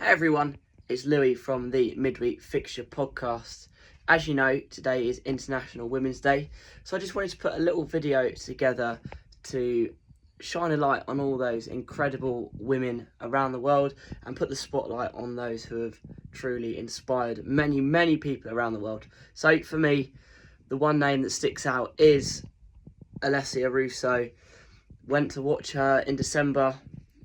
Hey everyone, it's Louie from the Midweek Fixture podcast. As you know, today is International Women's Day, so I just wanted to put a little video together to shine a light on all those incredible women around the world and put the spotlight on those who have truly inspired many people around the world. So for me, the one name that sticks out is Alessia Russo. Went to watch her in December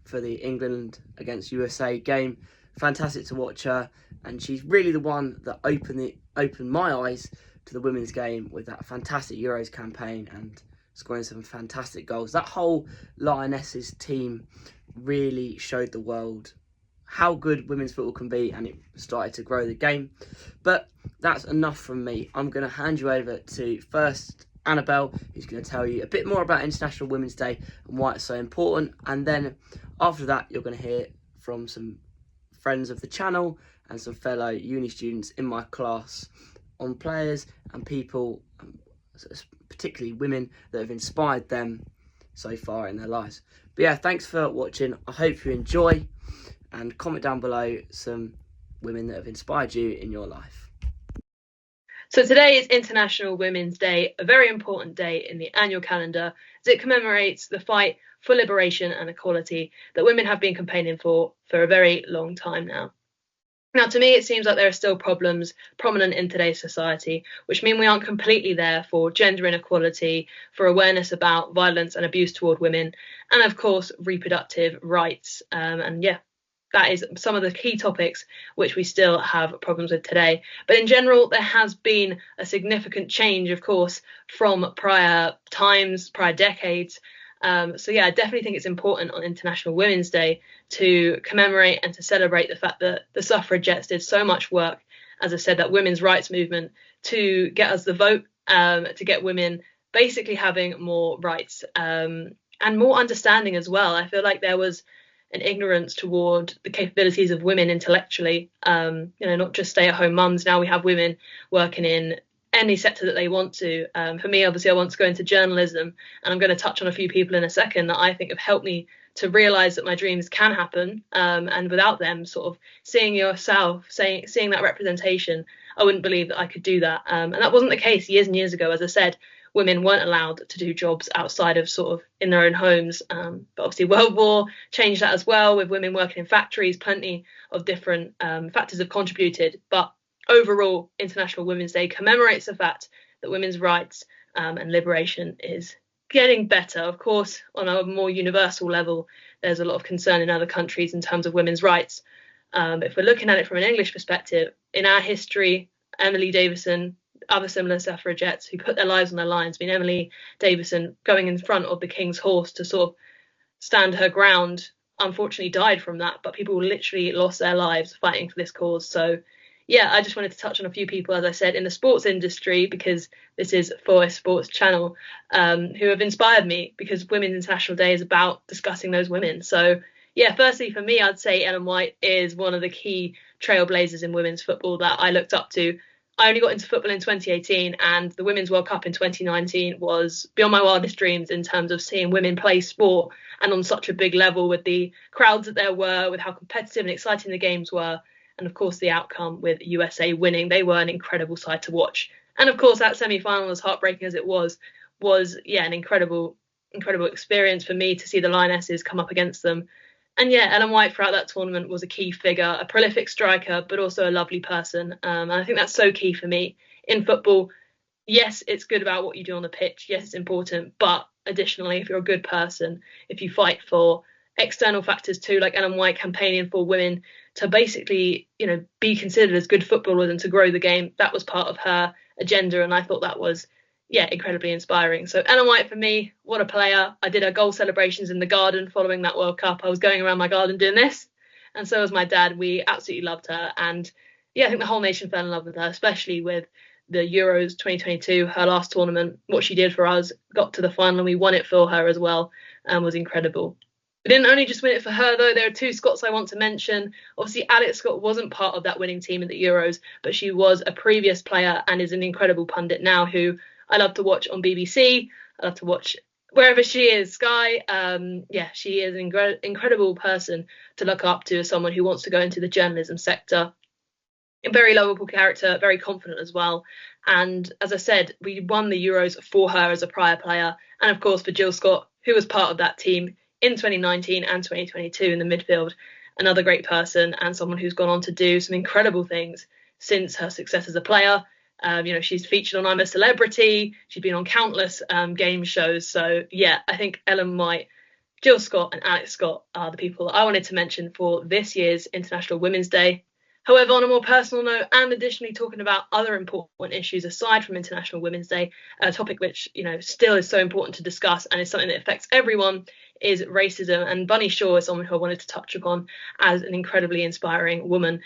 for the England against USA game. Fantastic to watch her, and she's really the one that opened my eyes to the women's game with that fantastic Euros campaign and scoring some fantastic goals. That whole Lionesses team really showed the world how good women's football can be, and it started to grow the game. But that's enough from me. I'm going to hand you over to first Annabel, who's going to tell you a bit more about International Women's Day and why it's so important, and then after that you're going to hear from some friends of the channel and some fellow uni students in my class on players and people, particularly women, that have inspired them so far in their lives. But yeah, thanks for watching. I hope you enjoy, and comment down below some women that have inspired you in your life. So today is International Women's Day, a very important day in the annual calendar as it commemorates the fight for liberation and equality that women have been campaigning for a very long time now. Now, to me, it seems like there are still problems prominent in today's society, which mean we aren't completely there for gender inequality, for awareness about violence and abuse toward women, and of course, reproductive rights. That is some of the key topics which we still have problems with today. But in general, there has been a significant change, of course, from prior times, prior decades. I definitely think it's important on International Women's Day to commemorate and to celebrate the fact that the suffragettes did so much work, as I said, that women's rights movement, to get us the vote, to get women basically having more rights and more understanding as well. I feel like there was an ignorance toward the capabilities of women intellectually, not just stay-at-home mums. Now we have women working in any sector that they want to. For me, obviously, I want to go into journalism, and I'm going to touch on a few people in a second that I think have helped me to realise that my dreams can happen, and without them sort of seeing yourself, seeing that representation, I wouldn't believe that I could do that. And that wasn't the case years and years ago. As I said, women weren't allowed to do jobs outside of sort of in their own homes. But obviously World War changed that as well, with women working in factories. Plenty of different factors have contributed. But overall, International Women's Day commemorates the fact that women's rights and liberation is getting better. Of course, on a more universal level, there's a lot of concern in other countries in terms of women's rights. But if we're looking at it from an English perspective, in our history, Emily Davison, other similar suffragettes who put their lives on the lines. I mean, Emily Davison going in front of the King's horse to sort of stand her ground, unfortunately died from that, but people literally lost their lives fighting for this cause. So yeah, I just wanted to touch on a few people, as I said, in the sports industry, because this is for a sports channel, who have inspired me, because Women's International Day is about discussing those women. So yeah, firstly, for me, I'd say Ellen White is one of the key trailblazers in women's football that I looked up to. I only got into football in 2018, and the Women's World Cup in 2019 was beyond my wildest dreams in terms of seeing women play sport, and on such a big level, with the crowds that there were, with how competitive and exciting the games were, and of course the outcome with USA winning. They were an incredible sight to watch. And of course that semi-final, as heartbreaking as it was an incredible experience for me to see the Lionesses come up against them. And yeah, Ellen White throughout that tournament was a key figure, a prolific striker, but also a lovely person. And I think that's so key for me in football. Yes, it's good about what you do on the pitch. Yes, it's important. But additionally, if you're a good person, if you fight for external factors too, like Ellen White campaigning for women to basically, be considered as good footballers and to grow the game, that was part of her agenda. And I thought that was incredibly inspiring. So Ellen White, for me, what a player. I did her goal celebrations in the garden following that World Cup. I was going around my garden doing this, and so was my dad. We absolutely loved her, and I think the whole nation fell in love with her, especially with the Euros 2022, her last tournament. What she did for us, got to the final, and we won it for her as well, and was incredible. We didn't only just win it for her, though. There are two Scots I want to mention. Obviously, Alex Scott wasn't part of that winning team at the Euros, but she was a previous player and is an incredible pundit now, who I love to watch on BBC. I love to watch wherever she is, Sky, yeah, she is an incredible person to look up to as someone who wants to go into the journalism sector. A very lovable character, very confident as well. And as I said, we won the Euros for her as a prior player, and of course for Jill Scott, who was part of that team in 2019 and 2022 in the midfield. Another great person and someone who's gone on to do some incredible things since her success as a player. She's featured on I'm a Celebrity. She's been on countless game shows. So yeah, I think Ellen White, Jill Scott, and Alex Scott are the people that I wanted to mention for this year's International Women's Day. However, on a more personal note, and additionally talking about other important issues aside from International Women's Day, a topic which still is so important to discuss and is something that affects everyone, is racism. And Bunny Shaw is someone who I wanted to touch upon as an incredibly inspiring woman.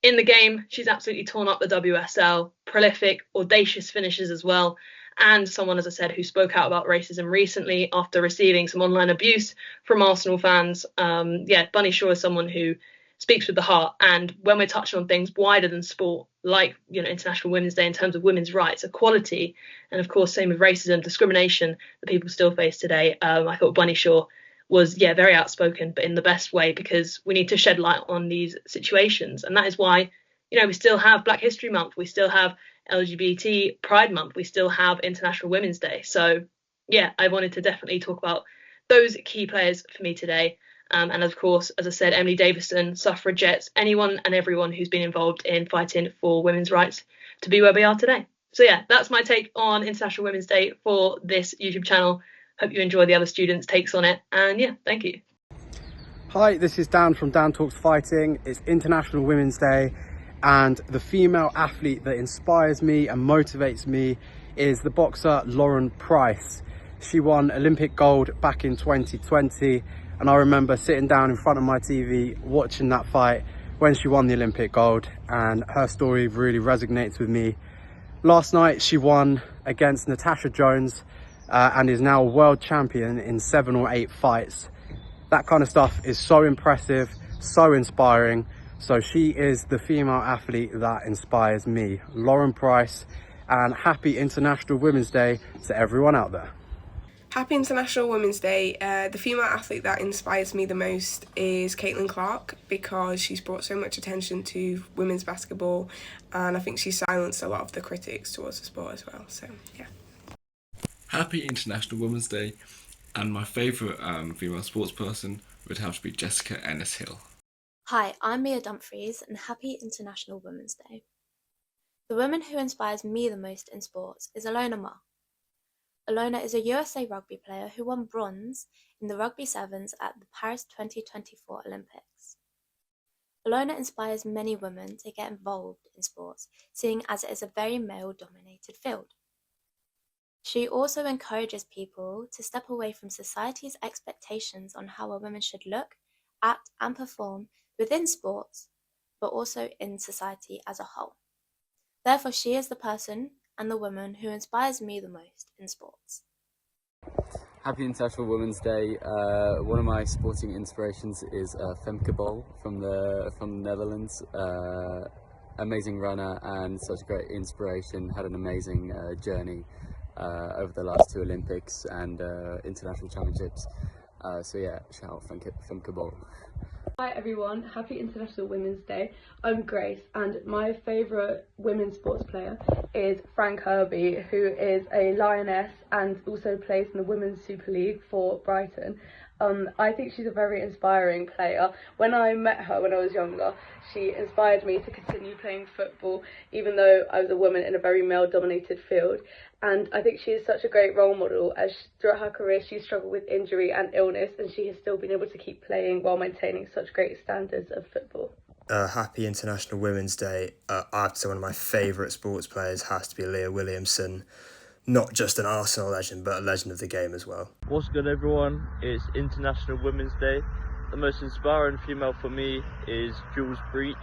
In the game, she's absolutely torn up the WSL, prolific, audacious finishes as well, and someone, as I said, who spoke out about racism recently after receiving some online abuse from Arsenal fans. Bunny Shaw is someone who speaks with the heart, and when we're touching on things wider than sport, like International Women's Day in terms of women's rights, equality, and of course same with racism, discrimination that people still face today, I thought Bunny Shaw was very outspoken, but in the best way, because we need to shed light on these situations. And that is why we still have Black History Month, we still have LGBT Pride Month, we still have International Women's Day. So yeah, I wanted to definitely talk about those key players for me today. And of course, as I said, Emily Davison, suffragettes, anyone and everyone who's been involved in fighting for women's rights to be where we are today. So yeah, that's my take on International Women's Day for this YouTube channel. Hope you enjoy the other students' takes on it. And yeah, thank you. Hi, this is Dan from Dan Talks Fighting. It's International Women's Day, and the female athlete that inspires me and motivates me is the boxer Lauren Price. She won Olympic gold back in 2020. And I remember sitting down in front of my TV watching that fight when she won the Olympic gold, and her story really resonates with me. Last night she won against Natasha Jones and is now a world champion in 7 or 8 fights. That kind of stuff is so impressive, so inspiring. So she is the female athlete that inspires me, Lauren Price, and happy International Women's Day to everyone out there. Happy International Women's Day. The female athlete that inspires me the most is Caitlin Clark, because she's brought so much attention to women's basketball, and I think she's silenced a lot of the critics towards the sport as well. So yeah. Happy International Women's Day, and my favourite female sports person would have to be Jessica Ennis-Hill. Hi, I'm Mia Dumfries, and happy International Women's Day. The woman who inspires me the most in sports is Alona Ma. Alona is a USA rugby player who won bronze in the Rugby Sevens at the Paris 2024 Olympics. Alona inspires many women to get involved in sports, seeing as it is a very male-dominated field. She also encourages people to step away from society's expectations on how a woman should look, act and perform within sports, but also in society as a whole. Therefore, she is the person and the woman who inspires me the most in sports. Happy International Women's Day. One of my sporting inspirations is Femke Bol from the Netherlands. Amazing runner and such great inspiration. Had an amazing journey over the last 2 Olympics and international championships. So yeah, shout out Femke Bol. Hi everyone, happy International Women's Day. I'm Grace, and my favourite women's sports player is Frank Herbie, who is a Lioness and also plays in the Women's Super League for Brighton. I think she's a very inspiring player. When I met her when I was younger, she inspired me to continue playing football, even though I was a woman in a very male-dominated field. And I think she is such a great role model, as throughout her career she struggled with injury and illness, and she has still been able to keep playing while maintaining such great standards of football. Happy International Women's Day. I have to say one of my favourite sports players has to be Leah Williamson. Not just an Arsenal legend, but a legend of the game as well. What's good, everyone? It's International Women's Day. The most inspiring female for me is Jules Breach.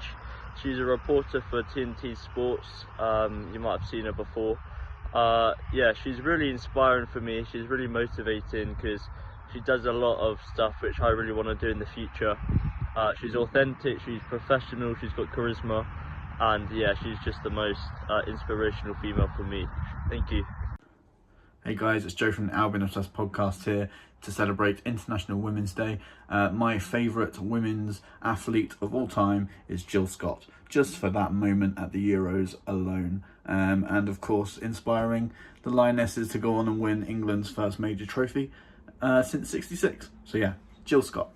She's a reporter for TNT Sports. You might have seen her before. She's really inspiring for me. She's really motivating because she does a lot of stuff which I really want to do in the future. She's authentic, she's professional, she's got charisma, and she's just the most inspirational female for me. Thank you. Hey guys, it's Joe from the Albion Obsessed podcast here to celebrate International Women's Day. My favourite women's athlete of all time is Jill Scott, just for that moment at the Euros alone. And of course, inspiring the Lionesses to go on and win England's first major trophy since '66. So yeah, Jill Scott.